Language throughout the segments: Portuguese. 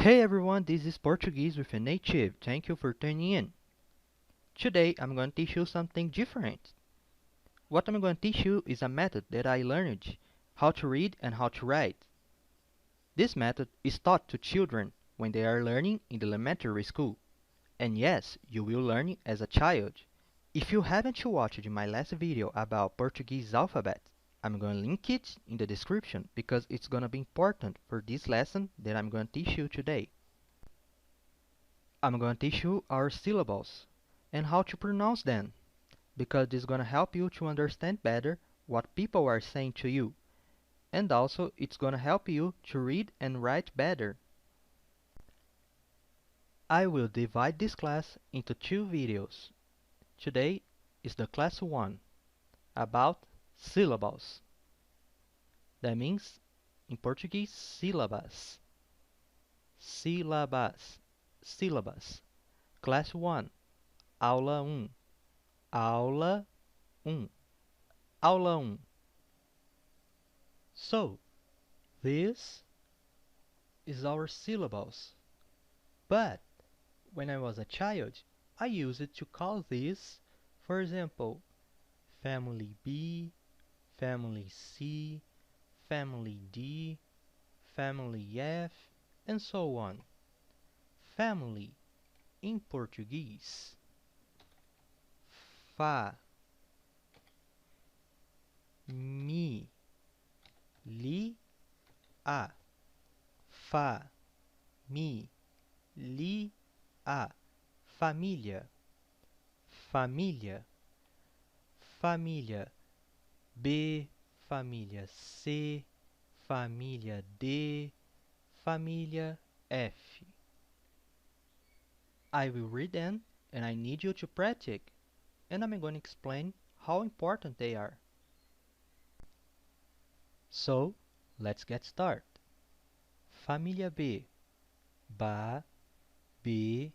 Hey everyone, this is Portuguese with a native. Thank you for tuning in. Today I'm going to teach you something different. What I'm going to teach you is a method that I learned how to read and how to write. This method is taught to children when they are learning in the elementary school. And yes, you will learn it as a child. If you haven't watched my last video about Portuguese alphabet, I'm going to link it in the description because it's going to be important for this lesson that I'm going to teach you today. I'm going to teach you our syllables and how to pronounce them because it's going to help you to understand better what people are saying to you, and also it's going to help you to read and write better. I will divide this class into two videos. Today is the class 1 about syllables. That means in Portuguese sílabas. Sílabas. Sílabas. Class 1. Aula 1. Aula 1. Aula 1. So, this is our syllables. But, when I was a child, I used it to call this, for example, family B, family C, family D, family F, and so on. Family, in Portuguese, fa, mi, li, a. Fa, mi, li, a. Família. Família. Família B, família C, família D, família F. I will read them and I need you to practice, and I'm going to explain how important they are. So, let's get started. Família B. Ba, be,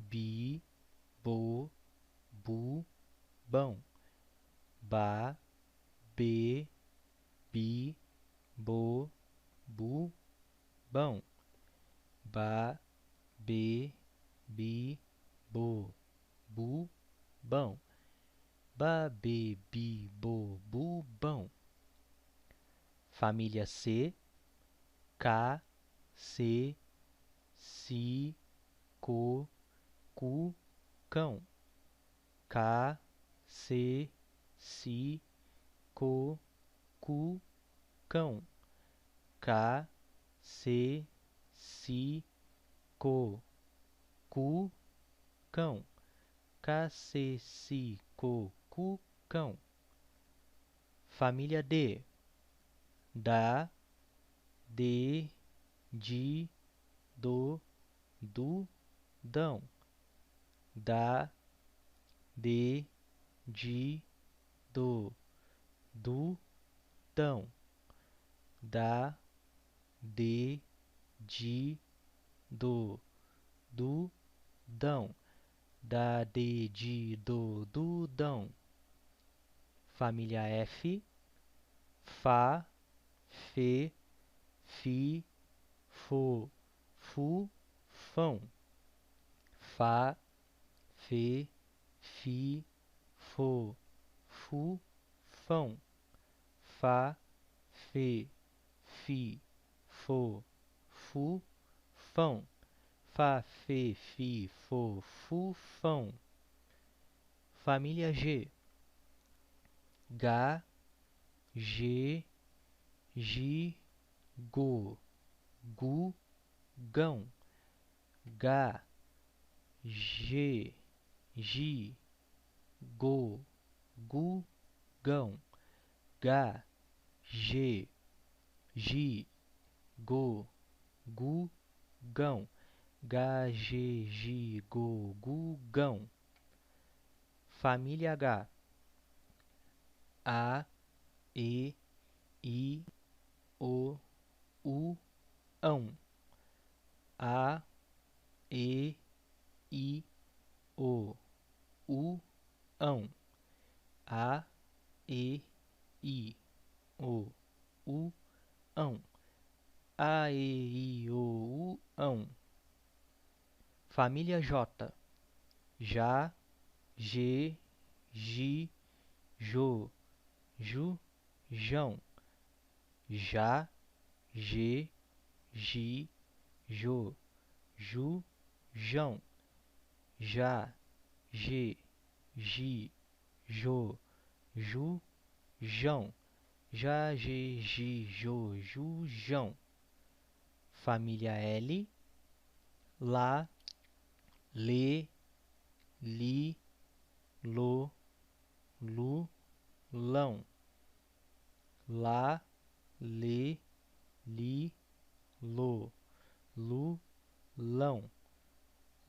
bi, bo, bu, bão. Ba, be, bi, bo, bu, bão. Ba, be, bi, bo, bu, bão. Ba, be, bi, bo, bu, bão. Família C. Ca, se, si, co, cu, cão. Ca, se, si, co, cu, cão. Ca, se, si, co, cu, cão. Ca, se, si, co, cu, cão. Família D. Da, de, de, do, dão. Da, de, de, do, dão. Da, de, de, do, dão. Da, de, do, dão. Família F. Fa, fe, fi, fo, fu, fão. Fa, fe, fi, fo, fu, fão. Fa, fe, fi, fo, fu, fão. Fá, fe, fi, fo, fu, fão. Família G. Ga, ge, gi, go, gu, gão. Ga, ge, gi, go, gu, gão. Ga, ge, gi, go, gu, gão. Ga, ge, gi, go, gu, gão. Família H. A, e, I, o, u, ão. A, e, I, o, u, ão. A, e, I, o, u, ão. A, e, I, o, u, ão. Família J. Já, G, Gi, Jo, Ju, Jão. Já, G, Gi, Jo, Ju, Jão. Já, G, Gi, Jo, Ju, Jão. Já, G, Gi, Jo, Ju, Jão. Família L. Lá, Lê, Li, Lo, Lu, Lão. Lá, Lê, Li, Lo, Lu, Lão.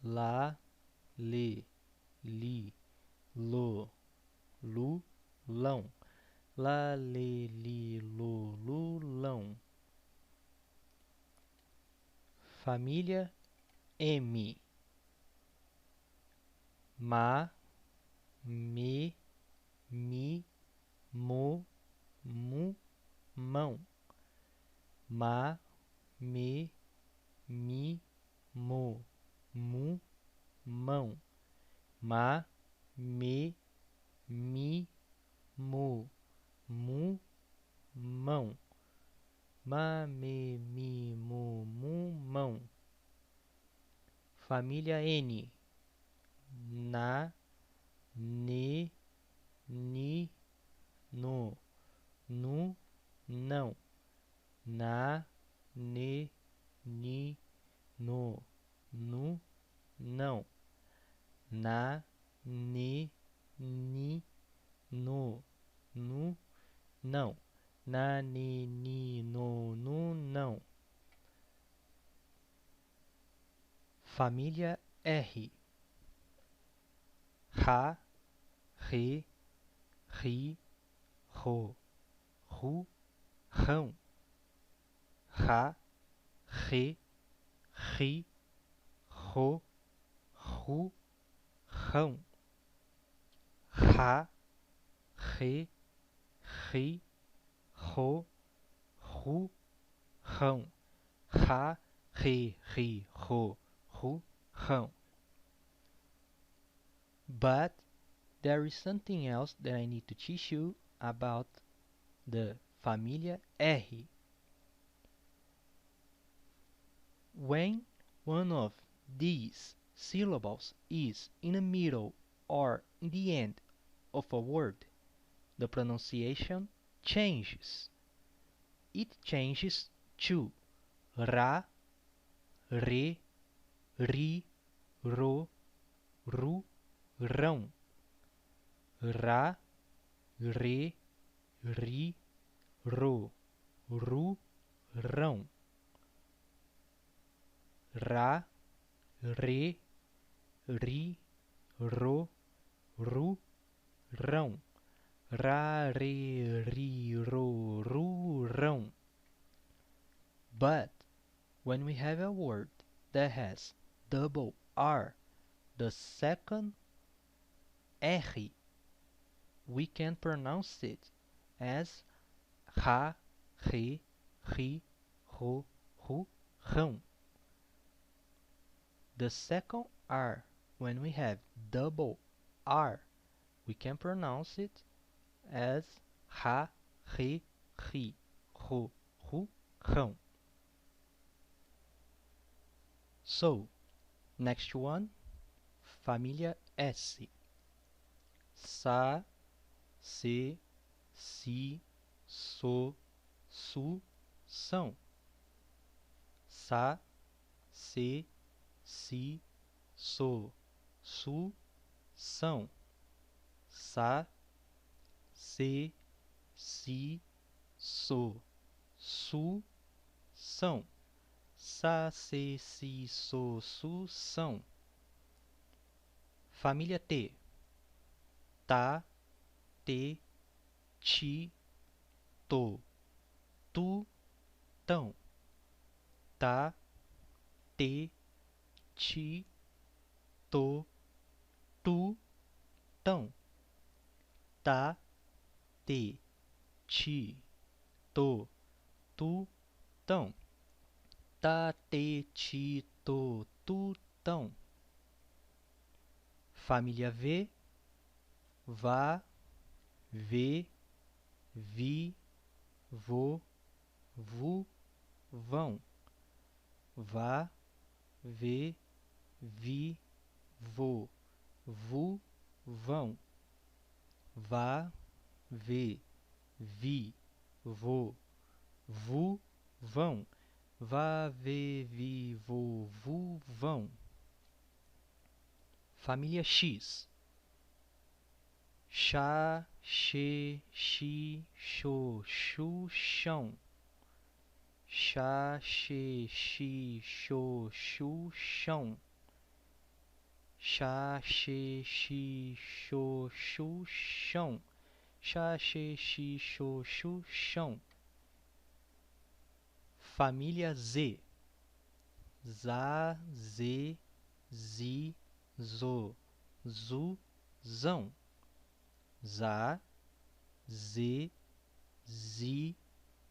Lá, Lê, Li, Lo, Lu, Lão. Lá, Lê, Li, Lo, Lu, Lão. Família M. Ma, Me, Mi, Mo, Mu, Mão. Ma, Me, Mi, Mo, Mu, Mão. Ma, Me, Mi, Mo, Mu, Mão. Ma, Me, Mi, Mo, Mu, Mão. Família N. Na, Ne, Ni, No, Nu, Não. Na, Ne, Ni, No, Nu, Não. Na, Ne, Ni, No, Nu, Não. Na, Ne, Ni, No, Nu, Não. Família R. Ra, Re, Ri, Ro, Ru, Rão. Ra, Re, Ri, Ro, Ru, Rão. Ra, Re, Ri, Ro, Ru, Rão. Ra, Re, Ri, Ro, Ru, Rão. But there is something else that I need to teach you about the família R. When one of these syllables is in the middle or in the end of a word, the pronunciation changes. It changes to ra, re, ri, ro, ru, rão. Ra, re, ri, ro, ru, rão. Ra, re, ri, ro, ru, rão. Ra, re, ri, ro, ru, rão. But when we have a word that has double R, the second R, we can pronounce it as ra, re, ri, ro, ru, rão. The second R, when we have double R, we can pronounce it as ra, re, ri, ro, ru, rão. So, next one, família S. Sa, se, si, so, su, são. Sa, se, si, so, su, são. Sa, se, si, so, su, são. Sa, se, si, so, su, são. Família T. Ta, te, ti, to, tu, tão. Ta, te, ti, to, tu, tão. Ta, te, ti, to, tu, tão. Ta, te, ti, to, tu, tão. Família V, vá, vê, vi, vô, vu, vão. Vá, vê, vi, vô, vu, vão. Vá, vê, vi, vô, vu, vão. Vá, vê, vi, vô, vu, vão. Família X. Chá, xê, xi, xô, chu, chão. Chá, xê, xi, xô, chu, chão. Chá, xê, xi, xô, chu, chão. Chá, xê, xi, xô, chu, chão. Família Z. Zá, zê, zi, zo, zu, zão. Zá, zê, zi,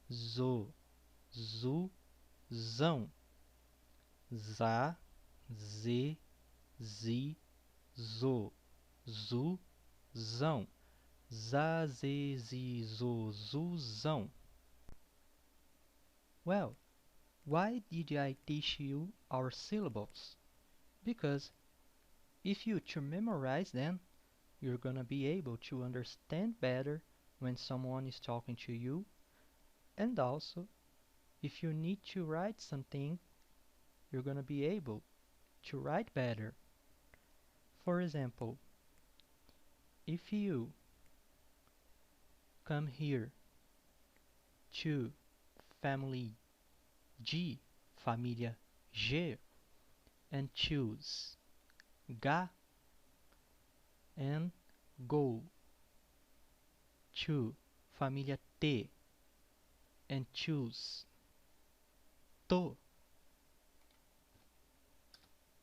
zo, zu, zão. Zá, zê, zi, zo, zu, zão. Zá, zê, zi, zo, zu, zão. Well, why did I teach you our syllables? Because if you to memorize them, you're gonna be able to understand better when someone is talking to you, and also if you need to write something, you're gonna be able to write better. For example, if you come here to family G, família G, and choose ga and go to família T and choose to.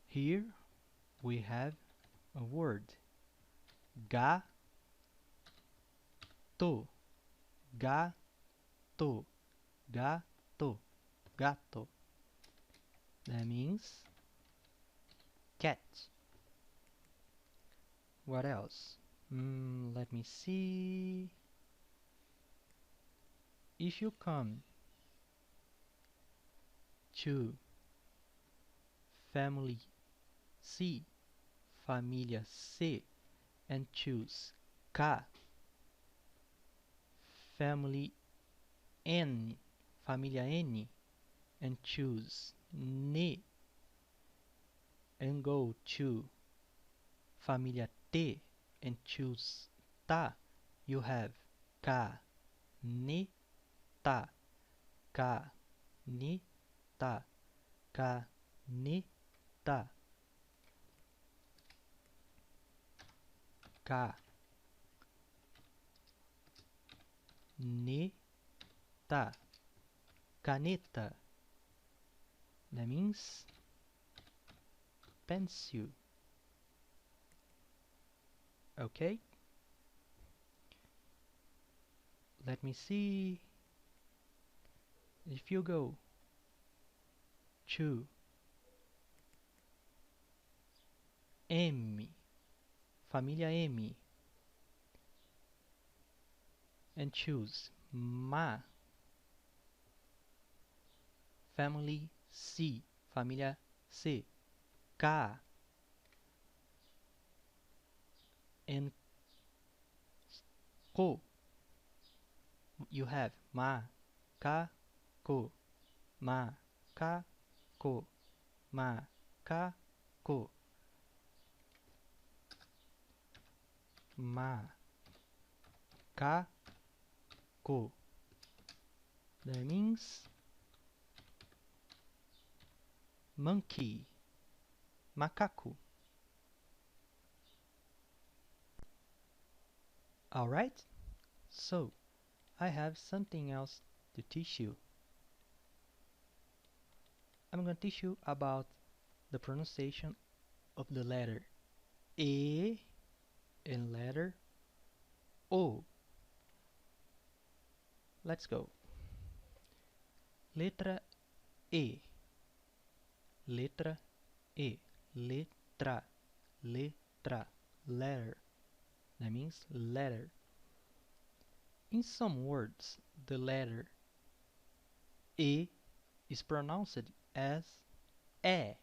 Here we have a word gato, gato, gato, gato. That means cat. What else? Let me see. If you come to family C, família C, and choose K, family N, família N, and choose N, and go to família T and choose Ta, you have K, N, Ta, K, N, Ta, K, N, Ta. Caneta. Caneta. That means pencil. Okay? Let me see. If you go to M, família M, and choose Ma, family C, família C, K, and Co, you have Ma, Ka, Co, Ma, Ka, Co, Ma, Ka, Co, Ma, Ka, Co. That means monkey, macaco. Alright, so I have something else to teach you. I'm going to teach you about the pronunciation of the letter E and letter O. Let's go. Letra E. Letra E. Letra. Letra. letter. That means letter. In some words, the letter E is pronounced as E.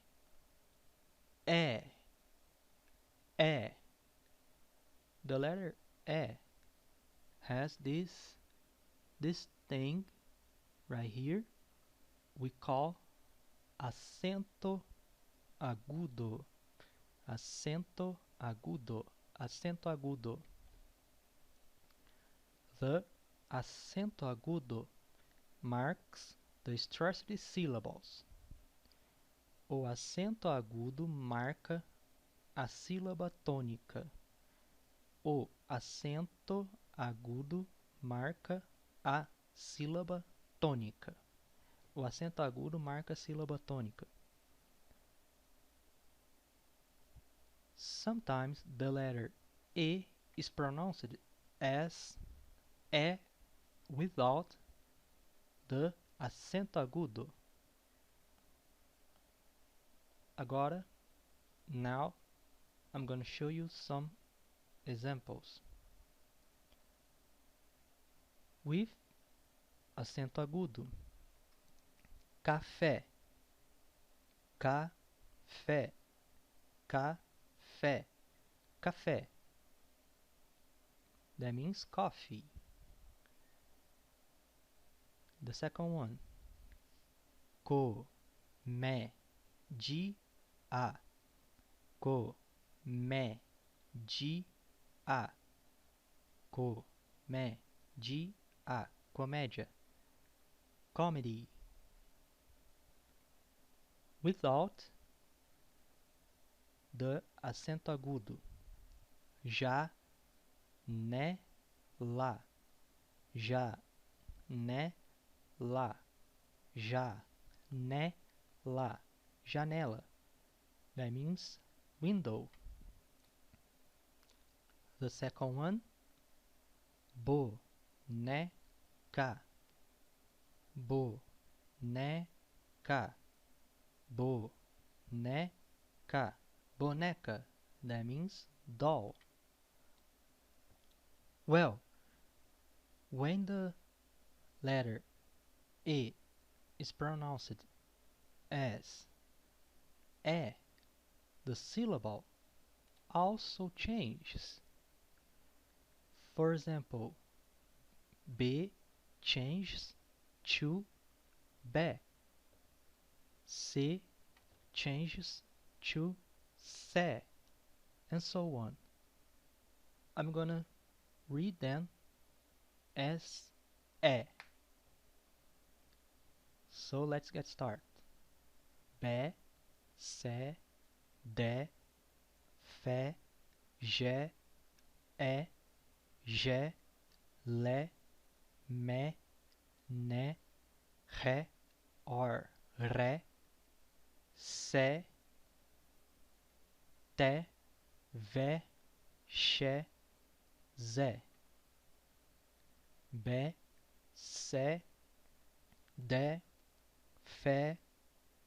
E. E. The letter E has this thing right here we call acento agudo. Acento agudo. Acento agudo. The acento agudo marks the stressed syllables. O acento agudo marca a sílaba tônica. O acento agudo marca a sílaba tônica. O acento agudo marca a sílaba tônica. Sometimes the letter E is pronounced as E without the acento agudo. Agora, now I'm going to show you some examples with acento agudo. Café, café, café, café. That means coffee. The second one, comédia, comédia, comédia, comédia, comedy. Without the acento agudo. Janela, janela, janela, janela. That means window. The second one, boneca, boneca, boneca, boneca. That means doll. Well, when the letter E is pronounced as E, the syllable also changes. For example, B changes to B. C changes to se, and so on. I'm gonna read them as E. So let's get started. B, se, de, fe, je, e, je, le, me, ne, re, or, re, se, te, ve, she, ze. B, se, de, fe,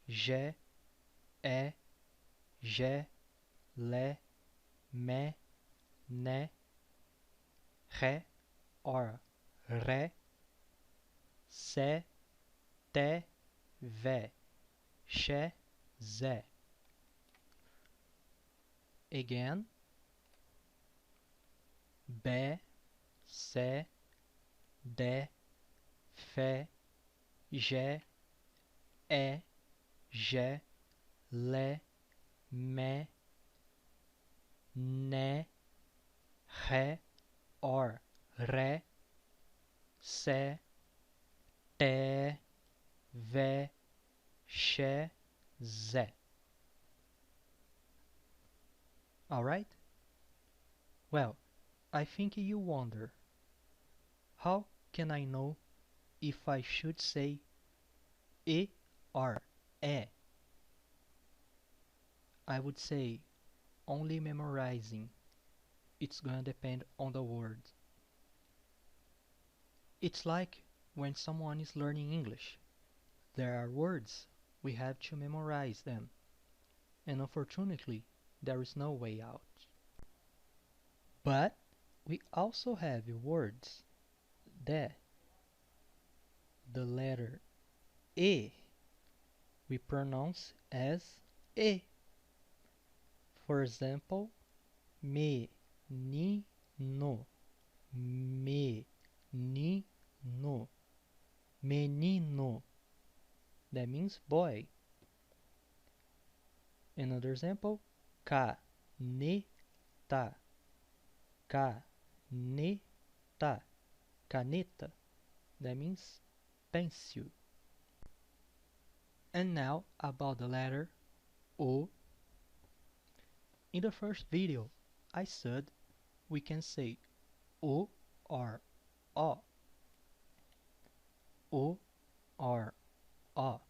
je, e, je, le, me, ne, re, or, re, se, te, ve, she, ze. Again, B, se, de, fe, je, e, je, le, me, ne, re, or, re, se, te, ve, she, ze. Alright? Well, I think you wonder, how can I know if I should say E or E? I would say only memorizing. It's gonna depend on the word. It's like when someone is learning English. There are words, we have to memorize them. And unfortunately, there is no way out. But we also have words that the letter E we pronounce as E. For example, menino, menino, menino. That means boy. Another example, caneta, caneta, caneta. That means pencil. And now about the letter O. In the first video, I said we can say O or O. O or O.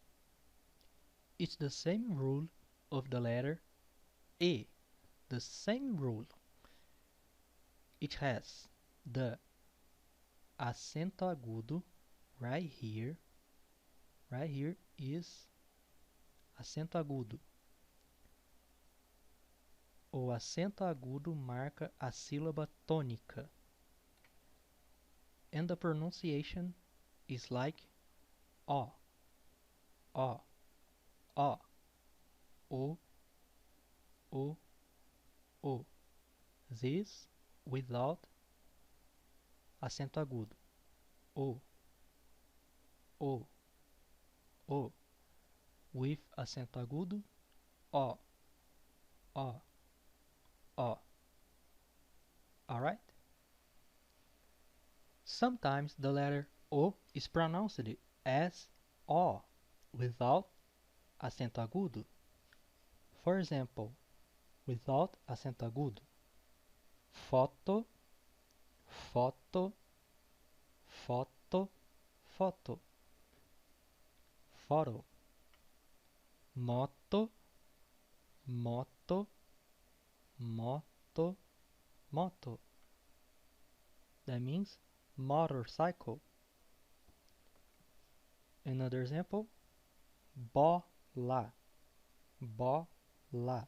It's the same rule of the letter E. The same rule. It has the acento agudo right here. Right here is acento agudo. O acento agudo marca a sílaba tônica. And the pronunciation is like O, O, O, O, O, O. This without acento agudo. O, O, O. With acento agudo, O, O, O. Alright? Sometimes the letter O is pronounced as O without acento agudo. For example, without acento agudo, foto, foto, foto, foto, photo, moto, moto, moto, moto. That means motorcycle. Another example, bola, bola,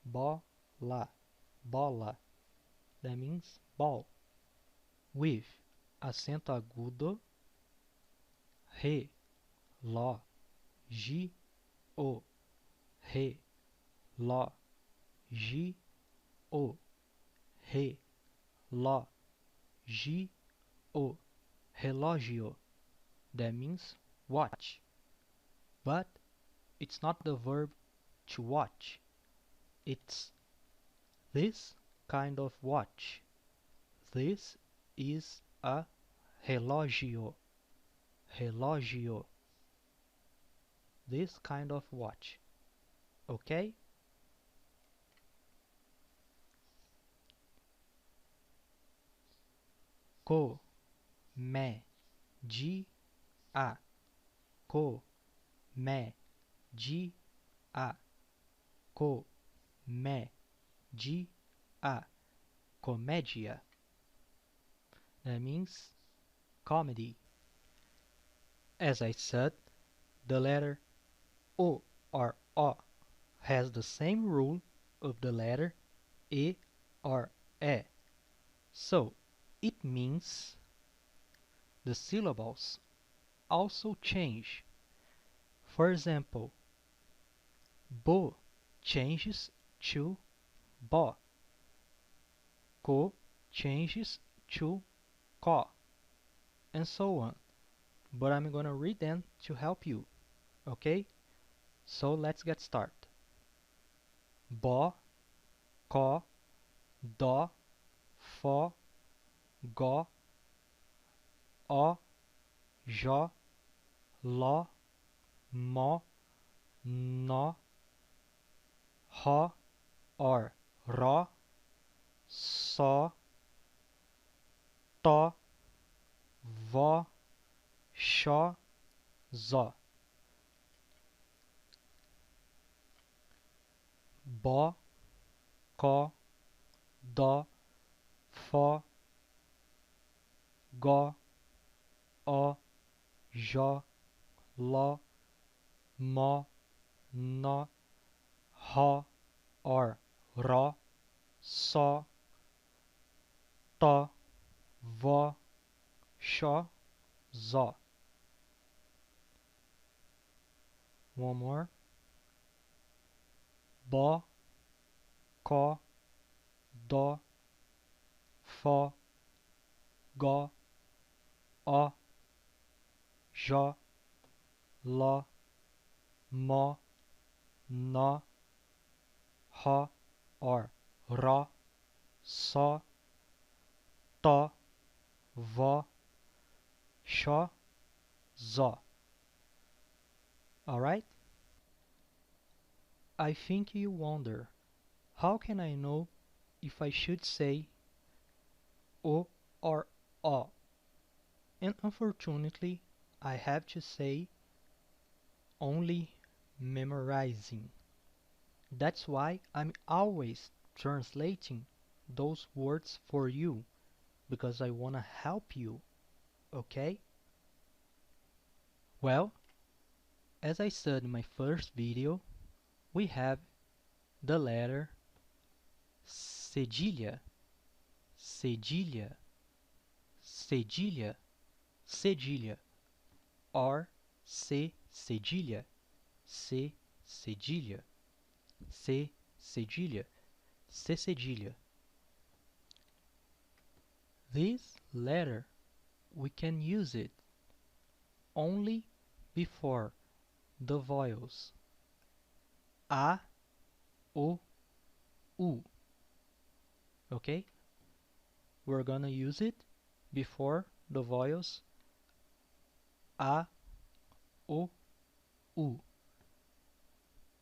bola, bola. That means ball. With acento agudo, re, lo, gi, o, re, lo, gi, o, re, lo, gi, o, relógio. That means watch. But it's not the verb to watch. It's this kind of watch. This is a relógio. Relógio. This kind of watch. Okay? Co, me, di, a. Co, me, di, a. Co, me, di, a. Comédia. That means comedy. As I said, the letter O or O has the same rule of the letter E or E. So it means the syllables also change. For example, bo changes to bo. Co changes to co. And so on. But I'm gonna read them to help you. Okay? So let's get started. Bo, co, do, fo, go, o, jo, lo, mo, no, ho or ro, so, to, vo, sho, zo. Bo, co, do, fo, go, o, jo, lo, mo, no, ho or ro, so, to, vo, sho, zo. One more. Bo, ko, do, fo, go, o, jo, lo, mo, no, ho, or ro, so, to, vo, sho, zo. Alright? I think you wonder, how can I know if I should say o or o? And unfortunately, I have to say only memorizing. That's why I'm always translating those words for you, because I want to help you, okay? Well, as I said in my first video, we have the letter cedilha, cedilha, cedilha, cedilha, or C cedilha, C cedilha, C cedilha, C cedilha. This letter, we can use it only before the vowels A, O, U. Okay? We're gonna use it before the vowels A, O, U.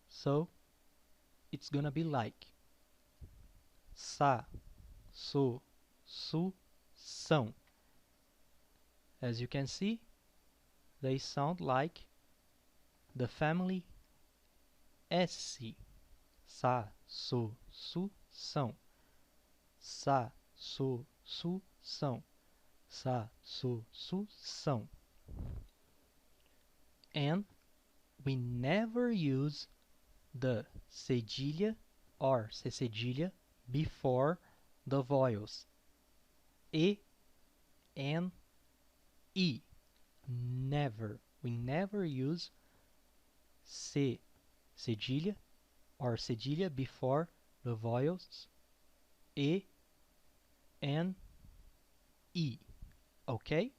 So it's gonna be like sa, so, su, são. As you can see, they sound like the family S. Sa, so, su, são. Sa, so, su, são. Sa, so, su, são. And we never use the cedilha or cedilha before the vowels E and E. Never. We never use cedilha or cedilha before the vowels E and E. Okay?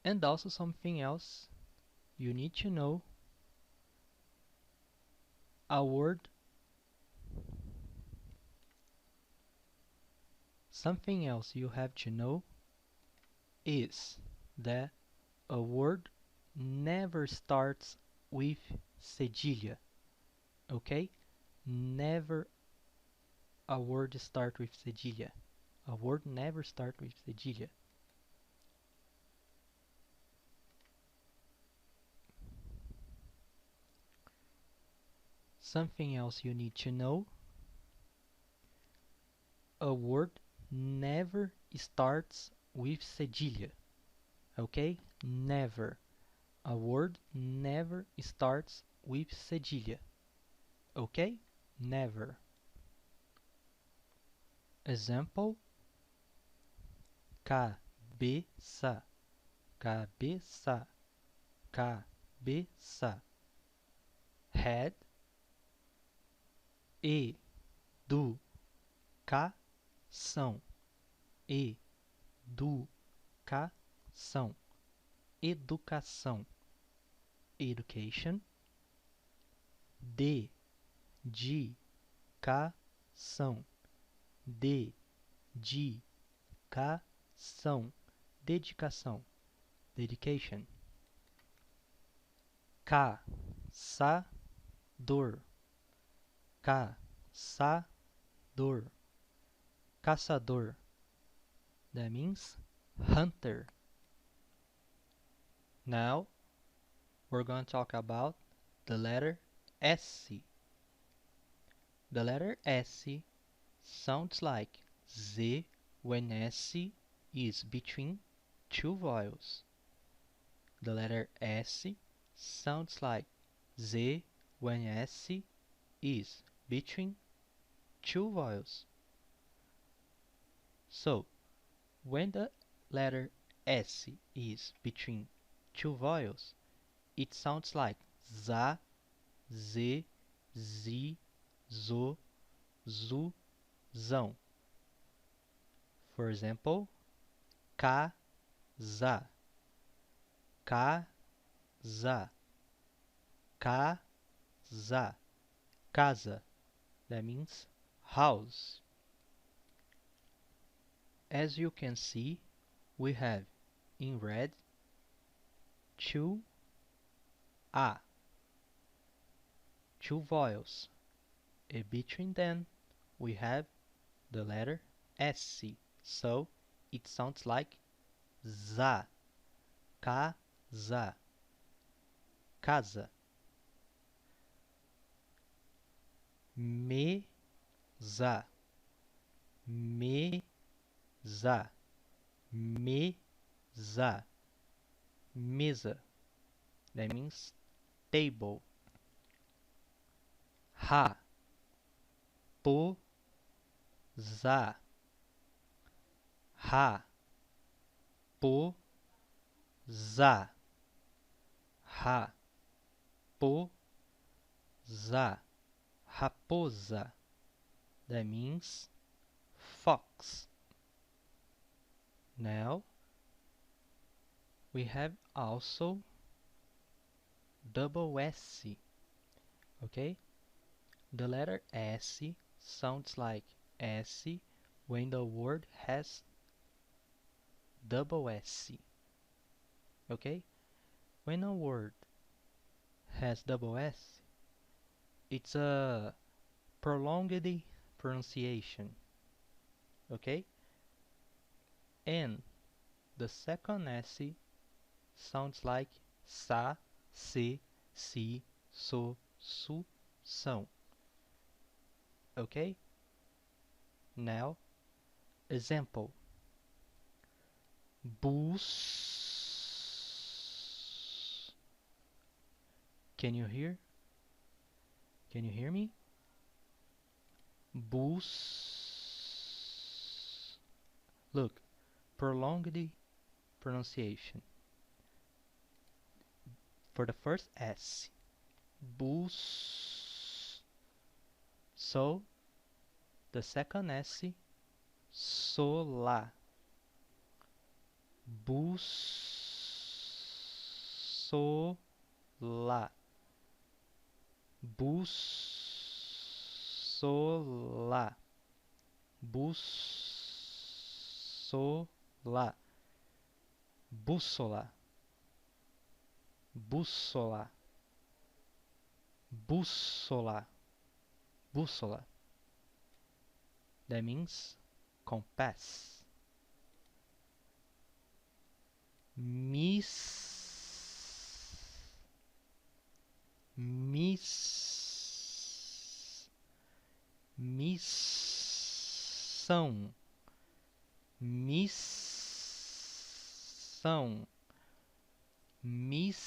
And also something else you need to know, a word, something else you have to know is that a word never starts with cedilha. Okay? Never a word start with cedilha. A word never start with cedilha. Something else you need to know, a word never starts with cedilha. Okay? Never. A word never starts with cedilha. Okay? Never. Example: cabeça, cabeça, cabeça. Head, educação, educação, educação. Education, dedicação, dedicação, dedicação, dedication. Caçador, caçador, caçador. That means hunter. Now we're going to talk about the letter S. The letter S sounds like Z when S is between two vowels. The letter S sounds like Z when S is between two vowels. So, when the letter S is between two vowels, it sounds like za, z, zi, zo, zu, zão. For example, casa, casa, casa, casa. That means house. As you can see, we have in red two a, two vowels, and between them we have the letter sc. So it sounds like za, casa, casa. Mesa, mesa, mesa, mesa. That means table. Raposa, raposa, raposa, raposa. That means fox. Now we have also double S. Okay? The letter S sounds like S when the word has double S. Okay? When a word has double S, it's a prolonged pronunciation. Okay? And the second S sounds like sa, se, si, so, su, são. Okay? Now, example. Bus. Can you hear? Can you hear me? Bus. Look, prolonged pronunciation. For the first S, bus. So, the second S, sola. Bussola. Bussola. Bussola. Bússola. Bússola. Bússola. Bússola. That means compass. Missão, missão, missão, missão,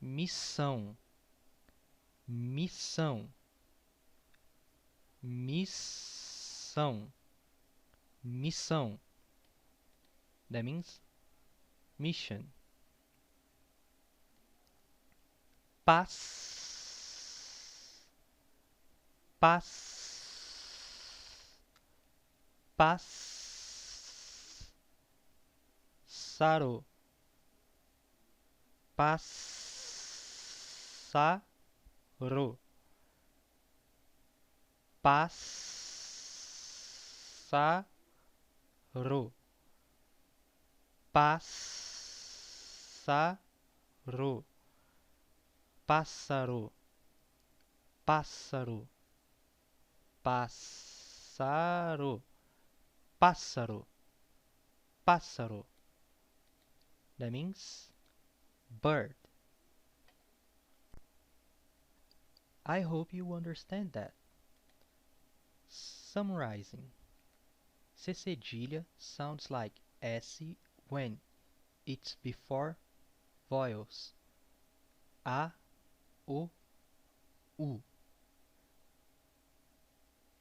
missão, missão, missão. That means mission. Paz, paz, pássaro, pássaro, pássaro, pássaro, pássaro, pássaro, pássaro, pássaro, pássaro. That means bird. I hope you understand that. Summarizing. C cedilha sounds like S when it's before vowels A, O, U.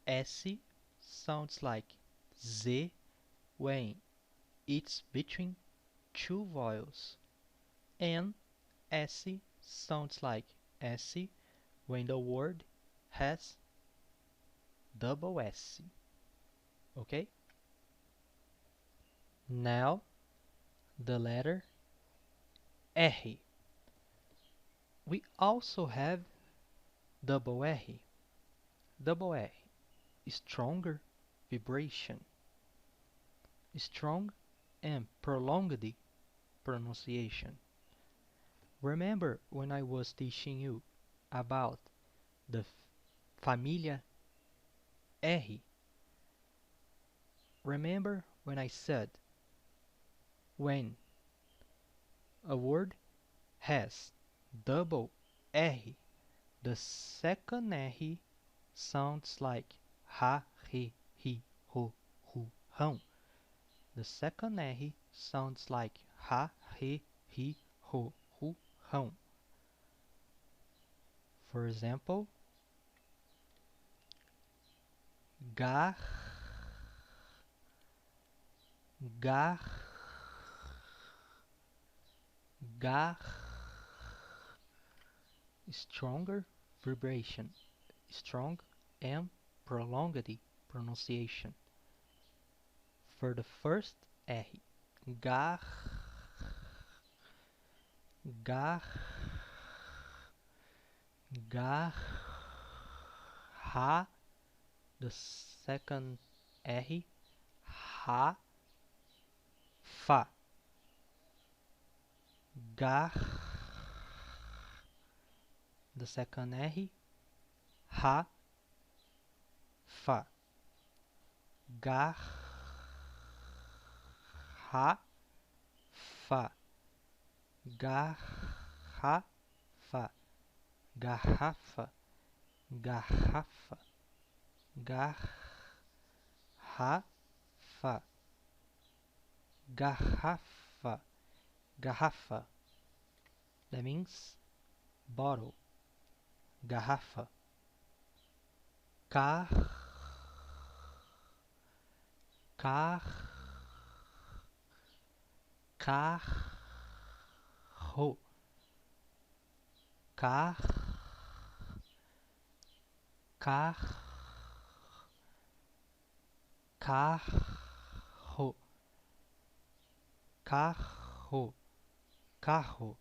S sounds like Z when it's between two vowels, and S sounds like S when the word has double S. Okay? Now the letter R. We also have double R. Double R, stronger vibration, strong and prolonged pronunciation. Remember when I was teaching you about the familia R? Remember when I said when a word has double R, the second R sounds like ha, he, ho, hum. The second R sounds like ha, he, ho, hum. For example, gar, gar, gar. Stronger vibration, strong and prolonged pronunciation. For the first R, gar, gar, gar, ha. The second R, ha, fa. Gar. The second R, ha, fa. Gar, ha, fa. Garrafa, garrafa, garrafa, garrafa, garrafa, garrafa. That means bottle, garrafa. Car, car, carro, car, car, carro, carro, carro,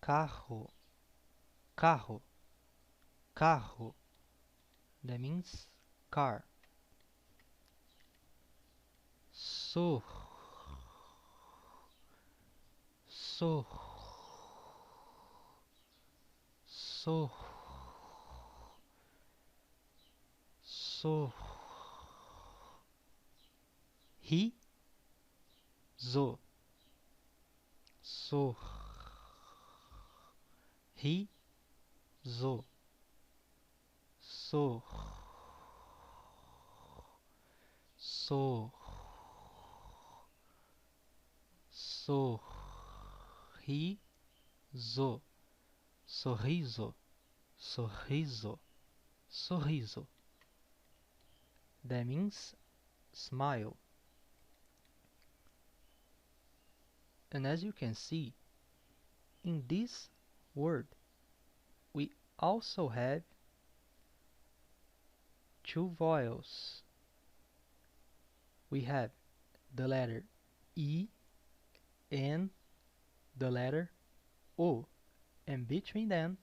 carro, carro, carro. That means car. So, so, so, so, he, zo, so, he, zo, so, so, sorriso, sorriso, sorriso, sorriso. That means smile. And as you can see, in this word, we also have two vowels. We have the letter E and the letter O, and between them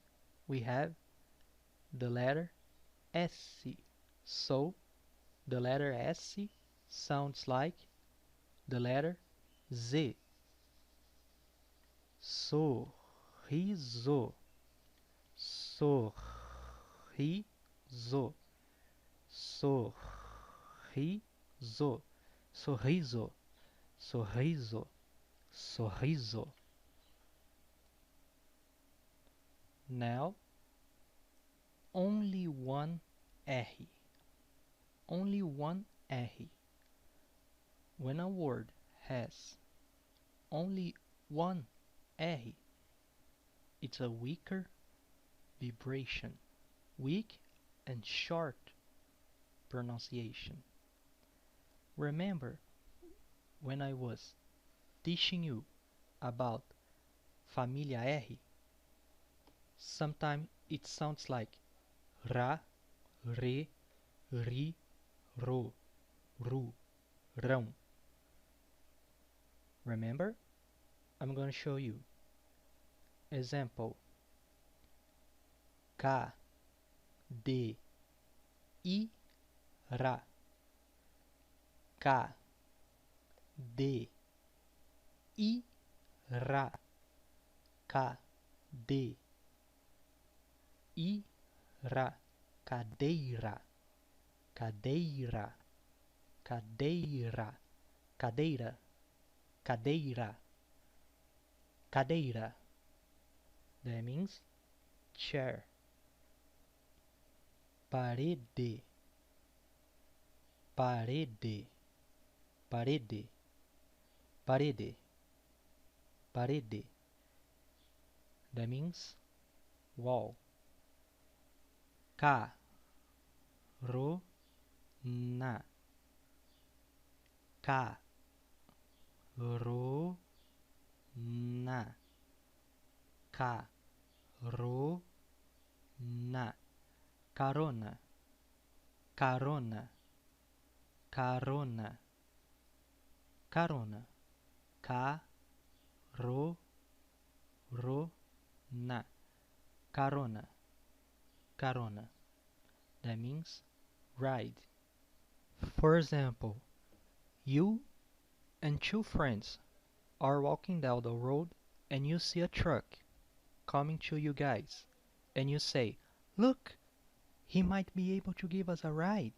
we have the letter S. So the letter S sounds like the letter Z. Sorriso, sorriso, sorriso, sorriso, sorriso, sorriso. Now, only one R. Only one R. When a word has only one R, it's a weaker vibration, weak and short pronunciation. Remember when I was teaching you about família R? Sometimes it sounds like ra, re, ri, ro, ru, rão. Remember? I'm going to show you. Example: K, D, I, ra. K, D, I, ra. K, D, I, ra. Cadeira, cadeira, cadeira, cadeira, cadeira, cadeira. That means chair. Parede, parede, parede, parede, parede. That means wall. Carona, carona, carona, carona, carona, carona, carona, carona, carona, carona. That means ride. For example, you and two friends are walking down the road and you see a truck coming to you guys, and you say, "Look, he might be able to give us a ride."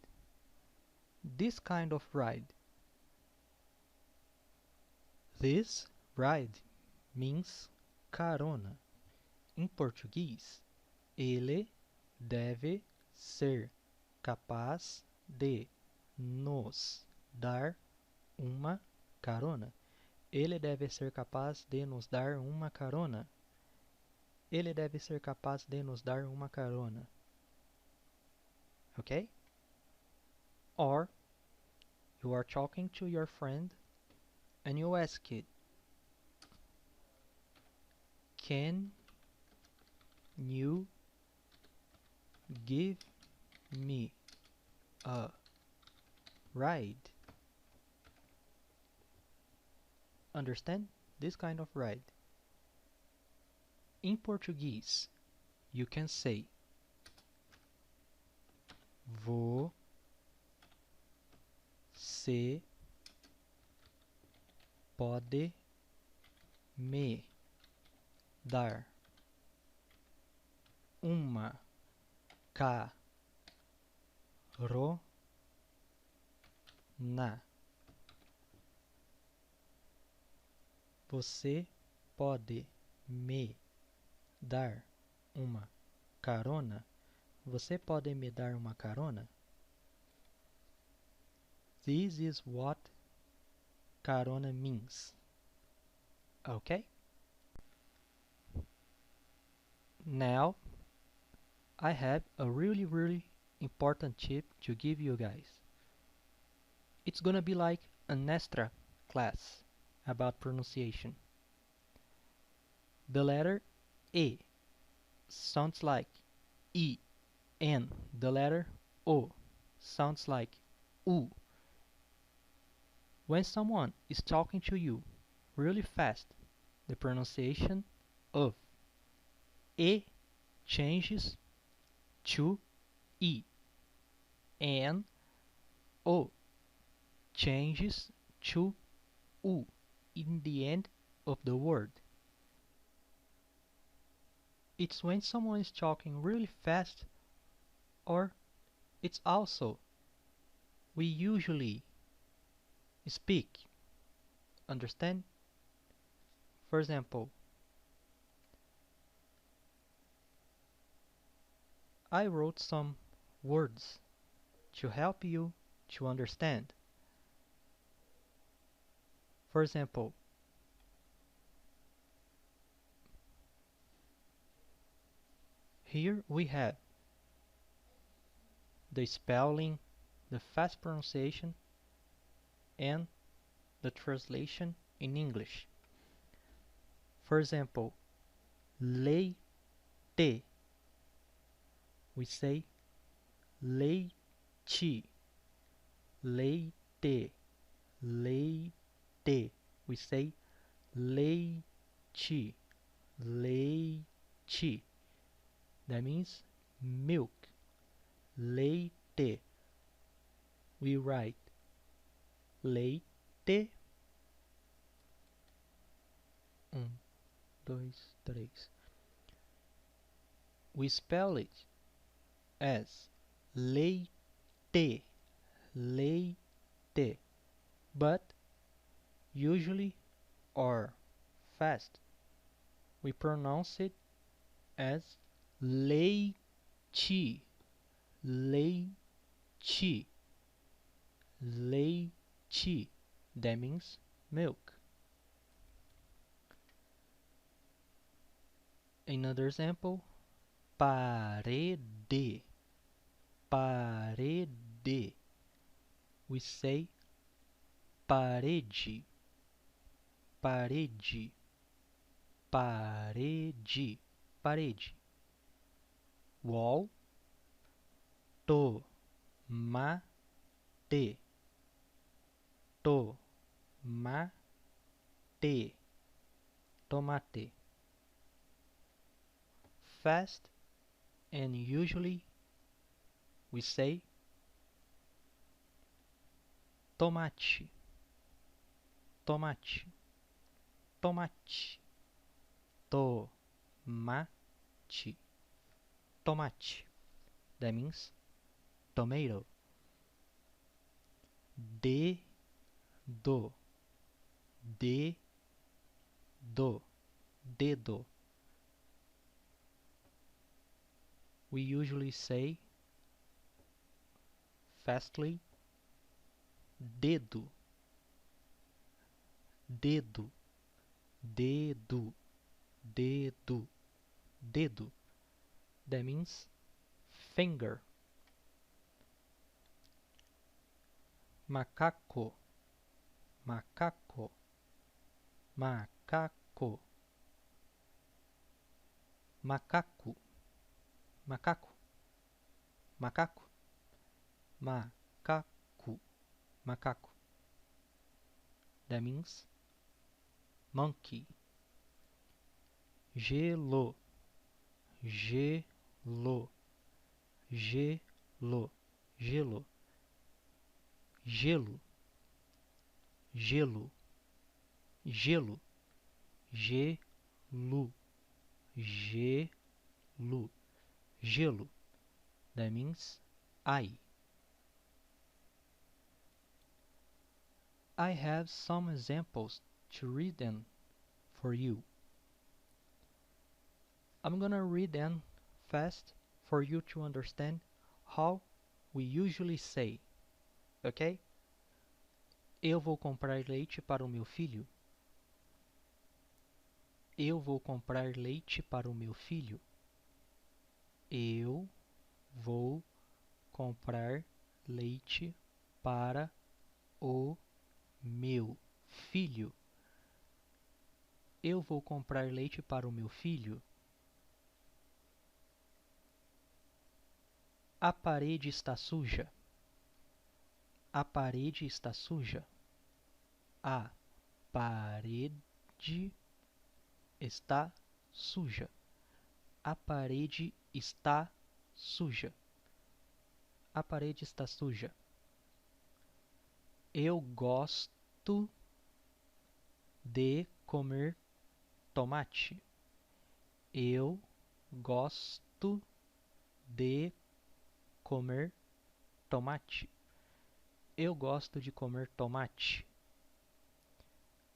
This kind of ride. This ride means carona. Em português, ele deve ser capaz de nos dar uma carona. Ele deve ser capaz de nos dar uma carona. Ele deve ser capaz de nos dar uma carona. Okay? Or you are talking to your friend and you ask it, "Can you give me a ride?" Understand? This kind of ride. In Portuguese, you can say você pode me dar uma carona? Você pode me dar uma carona? Você pode me dar uma carona? This is what carona means. Okay? Now, I have a really important tip to give you guys. It's gonna be like an extra class about pronunciation. The letter E sounds like E, and the letter O sounds like U. When someone is talking to you really fast, the pronunciation of E changes to E, and O changes to U in the end of the word. It's when someone is talking really fast, or it's also we usually speak. Understand? For example, I wrote some words to help you to understand. For example, here we have the spelling, the fast pronunciation and the translation in English. For example, leite. We say leite. Leite. Leite. We say leite. Leite. That means milk. Leite. We write leite. 1, 2, 3. We spell it as leite. Leite. But usually or fast we pronounce it as leite. Leite. Leite. That means milk. Another example, parede. Parede. We say parede. Parede. Parede. Parede. Wall. Tomate. Tomate. Tomate. Fast and usually we say tomate. Tomate. Tomate. Tomate. Tomate. That means tomato. Dedo. Dedo. Dedo. We usually say fastly dedo. Dedo. Dedo. Dedo. Dedo. That means finger. Macaco. Macaco. Macaco. Macaco. Macaco. Macaco. Macaco. Macaco. That means monkey. Gelo. Gelo. Gelo. Gelo. Gelo. Gelo. Gelo. Gelo. Gelo. Gelo. That means I. I have some examples to read them for you. I'm gonna read them fast for you to understand how we usually say, ok? Eu vou comprar leite para o meu filho. Eu vou comprar leite para o meu filho. Eu vou comprar leite para o meu filho. Eu vou comprar leite para o meu filho. A parede está suja. A parede está suja. A parede está suja. A parede está suja. A parede está suja. Eu gosto de comer tomate. Eu gosto de comer tomate. Eu gosto de comer tomate.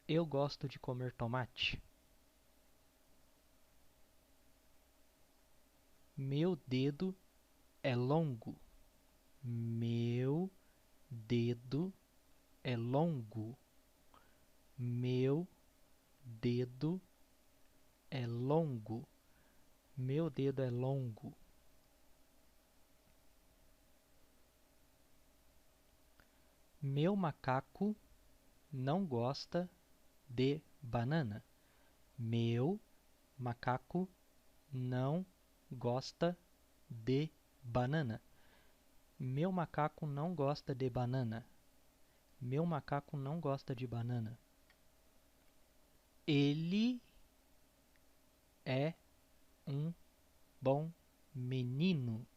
Eu gosto de comer tomate. Meu dedo é longo. Meu dedo é longo. Meu dedo é longo. Meu dedo é longo. Meu macaco não gosta de banana. Meu macaco não gosta de banana. Meu macaco não gosta de banana. Meu macaco não gosta de banana. Ele é um bom menino.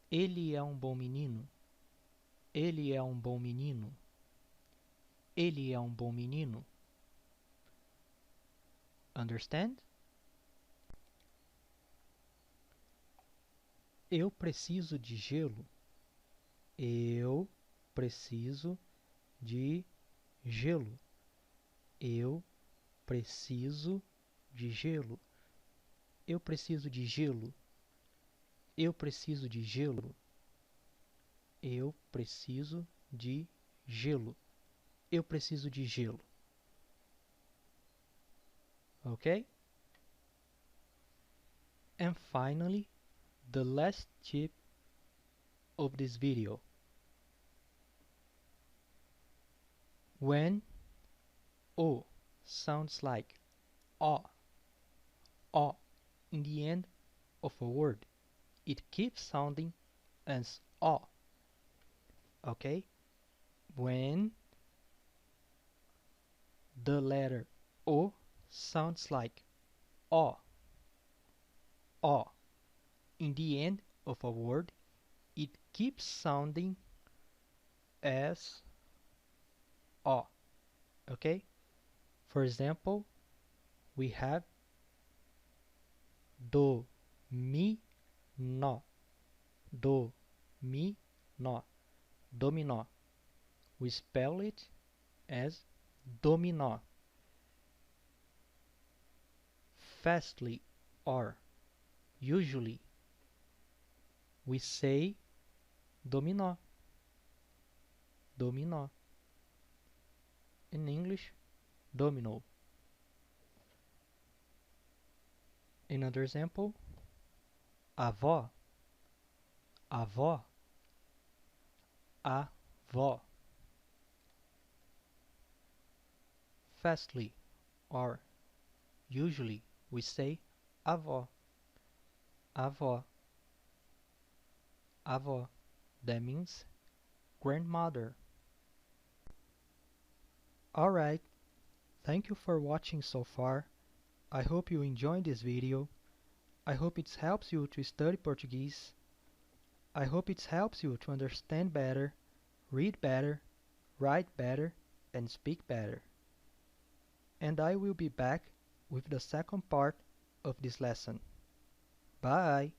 Ele é um bom menino. Ele é um bom menino. Ele é um bom menino. Understand? Eu preciso de gelo. Eu preciso de gelo. Eu preciso de gelo. Eu preciso de gelo. Eu preciso de gelo. Eu preciso de gelo. Eu preciso de gelo. Okay? And finally, the last tip of this video. When O sounds like O in the end of a word, it keeps sounding as O. Okay? When the letter O sounds like O in the end of a word, it keeps sounding as O. Okay? For example, we have do, mi, nó. Do, mi, nó. Dominó. We spell it as dominó. Fastly or usually we say dominó. Dominó. In English, domino. Another example, avó. Avó. Avó. Fastly or usually we say avó. Avó. Avó. That means grandmother. Alright, thank you for watching so far. I hope you enjoyed this video. I hope it helps you to study Portuguese. I hope it helps you to understand better, read better, write better, and speak better. And I will be back with the second part of this lesson. Bye!